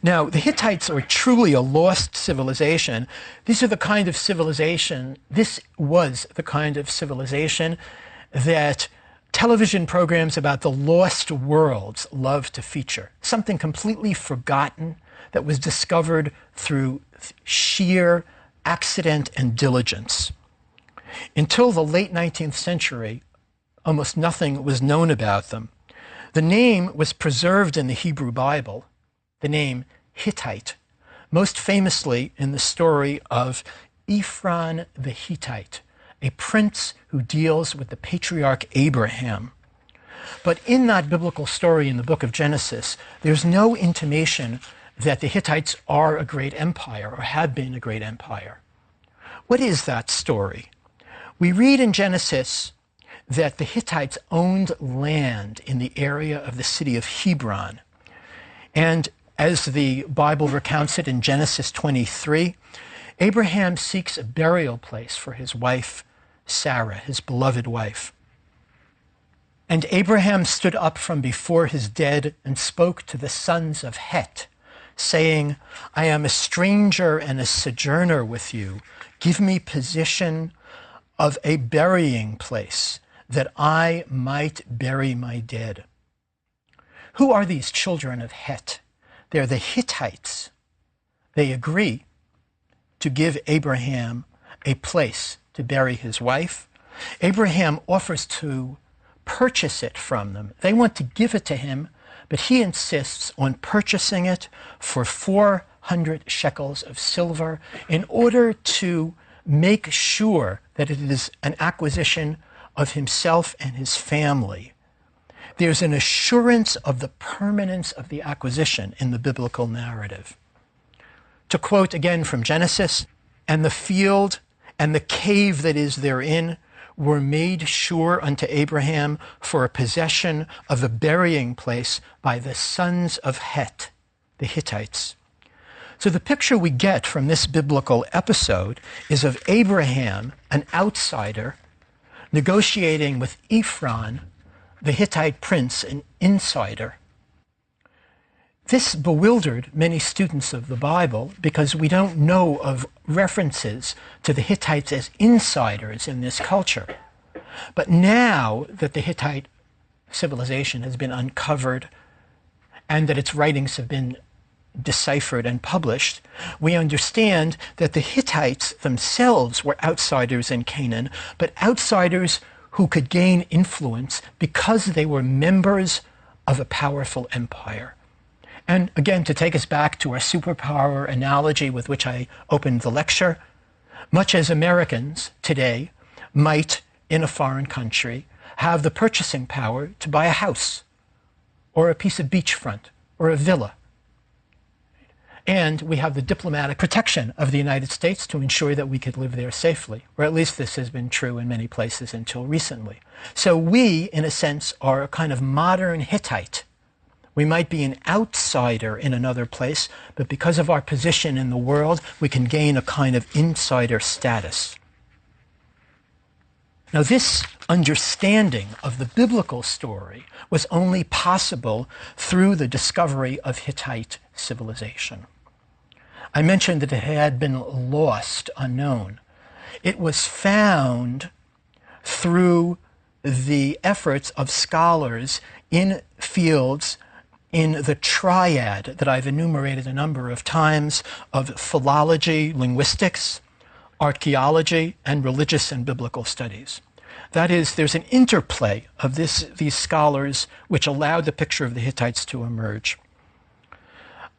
Now, the Hittites are truly a lost civilization. This was the kind of civilization that television programs about the lost worlds love to feature. Something completely forgotten that was discovered through sheer accident and diligence. Until the late 19th century, almost nothing was known about them. The name was preserved in the Hebrew Bible, the name Hittite, most famously in the story of Ephron the Hittite, a prince who deals with the patriarch Abraham. But in that biblical story in the book of Genesis, there's no intimation that the Hittites are a great empire or had been a great empire. What is that story? We read in Genesis that the Hittites owned land in the area of the city of Hebron. And as the Bible recounts it in Genesis 23, Abraham seeks a burial place for his wife, Sarah, his beloved wife. And Abraham stood up from before his dead and spoke to the sons of Het, saying, I am a stranger and a sojourner with you. Give me possession of a burying place, that I might bury my dead. Who are these children of Het? They're the Hittites. They agree to give Abraham a place to bury his wife. Abraham offers to purchase it from them. They want to give it to him, but he insists on purchasing it for 400 shekels of silver in order to make sure that it is an acquisition of himself and his family. There's an assurance of the permanence of the acquisition in the biblical narrative. To quote again from Genesis, and the field and the cave that is therein were made sure unto Abraham for a possession of a burying place by the sons of Het, the Hittites. So the picture we get from this biblical episode is of Abraham, an outsider, negotiating with Ephron, the Hittite prince, an insider. This bewildered many students of the Bible because we don't know of references to the Hittites as insiders in this culture. But now that the Hittite civilization has been uncovered and that its writings have been deciphered and published, we understand that the Hittites themselves were outsiders in Canaan, but outsiders who could gain influence because they were members of a powerful empire. And again, to take us back to our superpower analogy with which I opened the lecture, much as Americans today might, in a foreign country, have the purchasing power to buy a house or a piece of beachfront or a villa. And we have the diplomatic protection of the United States to ensure that we could live there safely, or at least this has been true in many places until recently. So we, in a sense, are a kind of modern Hittite. We might be an outsider in another place, but because of our position in the world, we can gain a kind of insider status. Now, this understanding of the biblical story was only possible through the discovery of Hittite civilization. I mentioned that it had been lost, unknown. It was found through the efforts of scholars in fields in the triad that I've enumerated a number of times of philology, linguistics, archaeology, and religious and biblical studies. That is, there's an interplay of these scholars which allowed the picture of the Hittites to emerge.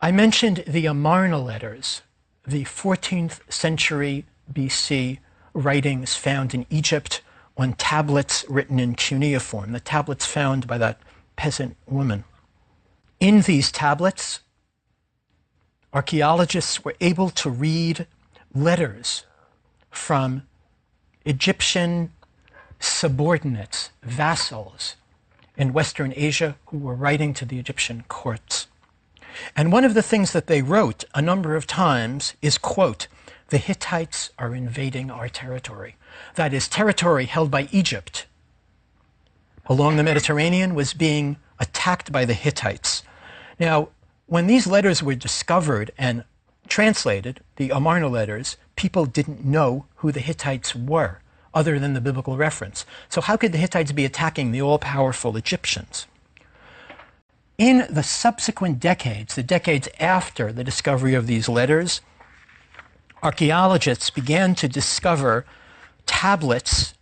I mentioned the Amarna letters, the 14th century BC writings found in Egypt on tablets written in cuneiform, the tablets found by that peasant woman. In these tablets, archaeologists were able to read letters from Egyptian subordinates, vassals in Western Asia who were writing to the Egyptian courts. And one of the things that they wrote a number of times is, quote, the Hittites are invading our territory. That is, territory held by Egypt along the Mediterranean was being attacked by the Hittites. Now, When these letters were discovered and translated, the Amarna letters, people didn't know who the Hittites were, other than the biblical reference. So how could the Hittites be attacking the all-powerful Egyptians? In the subsequent decades, the decades after the discovery of these letters, archaeologists began to discover tablets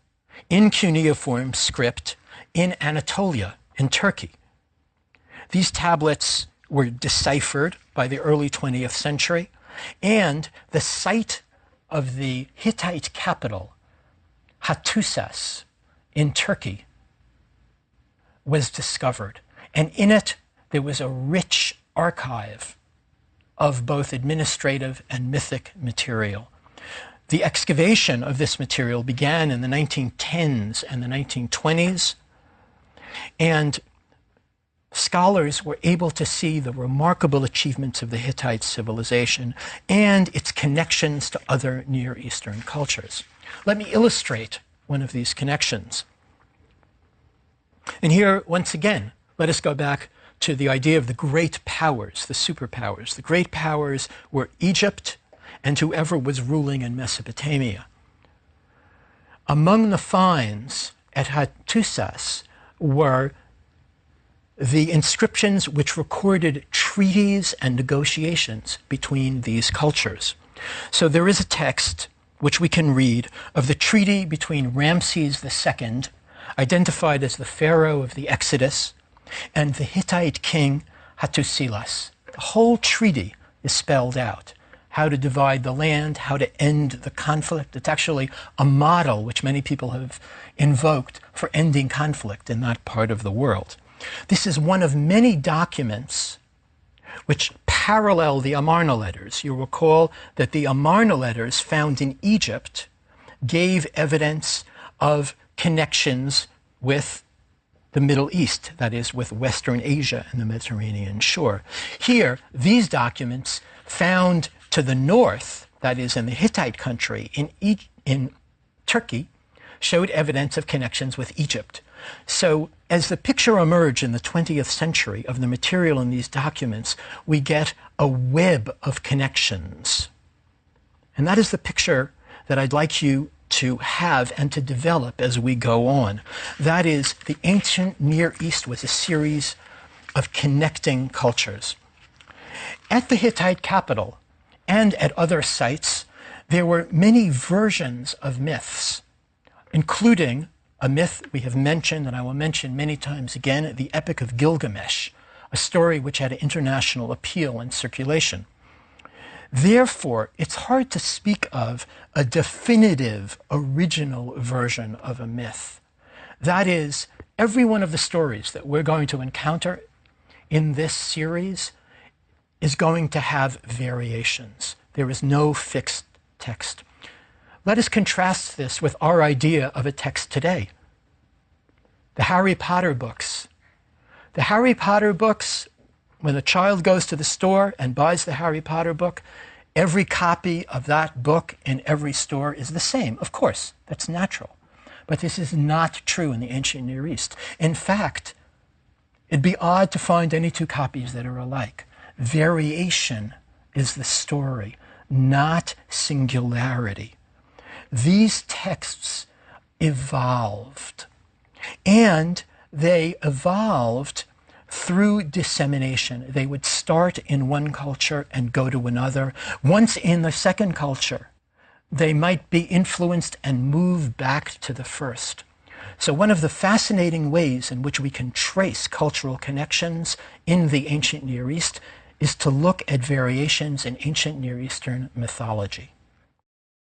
in cuneiform script in Anatolia, in Turkey. These tablets were deciphered by the early 20th century, and the site of the Hittite capital, Hattusas, in Turkey, was discovered. And in it, there was a rich archive of both administrative and mythic material. The excavation of this material began in the 1910s and the 1920s, and scholars were able to see the remarkable achievements of the Hittite civilization and its connections to other Near Eastern cultures. Let me illustrate one of these connections. And here, once again, let us go back to the idea of the great powers, the superpowers. The great powers were Egypt and whoever was ruling in Mesopotamia. Among the finds at Hattusas were the inscriptions which recorded treaties and negotiations between these cultures. So there is a text which we can read of the treaty between Ramses II, identified as the pharaoh of the Exodus, and the Hittite king Hattusilas. The whole treaty is spelled out. How to divide the land, how to end the conflict. It's actually a model which many people have invoked for ending conflict in that part of the world. This is one of many documents which parallel the Amarna letters. You'll recall that the Amarna letters found in Egypt gave evidence of connections with the Middle East, that is, with Western Asia and the Mediterranean shore. Here, these documents found to the north, that is, in the Hittite country, in Turkey, showed evidence of connections with Egypt. So as the picture emerged in the 20th century of the material in these documents, we get a web of connections. And that is the picture that I'd like you to have and to develop as we go on. That is, the ancient Near East was a series of connecting cultures. At the Hittite capital and at other sites, there were many versions of myths, including a myth we have mentioned, and I will mention many times again, the Epic of Gilgamesh, a story which had international appeal and circulation. Therefore, it's hard to speak of a definitive, original version of a myth. That is, every one of the stories that we're going to encounter in this series is going to have variations. There is no fixed text. Let us contrast this with our idea of a text today. The Harry Potter books. The Harry Potter books, when a child goes to the store and buys the Harry Potter book, every copy of that book in every store is the same. Of course, that's natural. But this is not true in the ancient Near East. In fact, it'd be odd to find any two copies that are alike. Variation is the story, not singularity. These texts evolved, and they evolved through dissemination. They would start in one culture and go to another. Once in the second culture, they might be influenced and move back to the first. So one of the fascinating ways in which we can trace cultural connections in the ancient Near East is to look at variations in ancient Near Eastern mythology.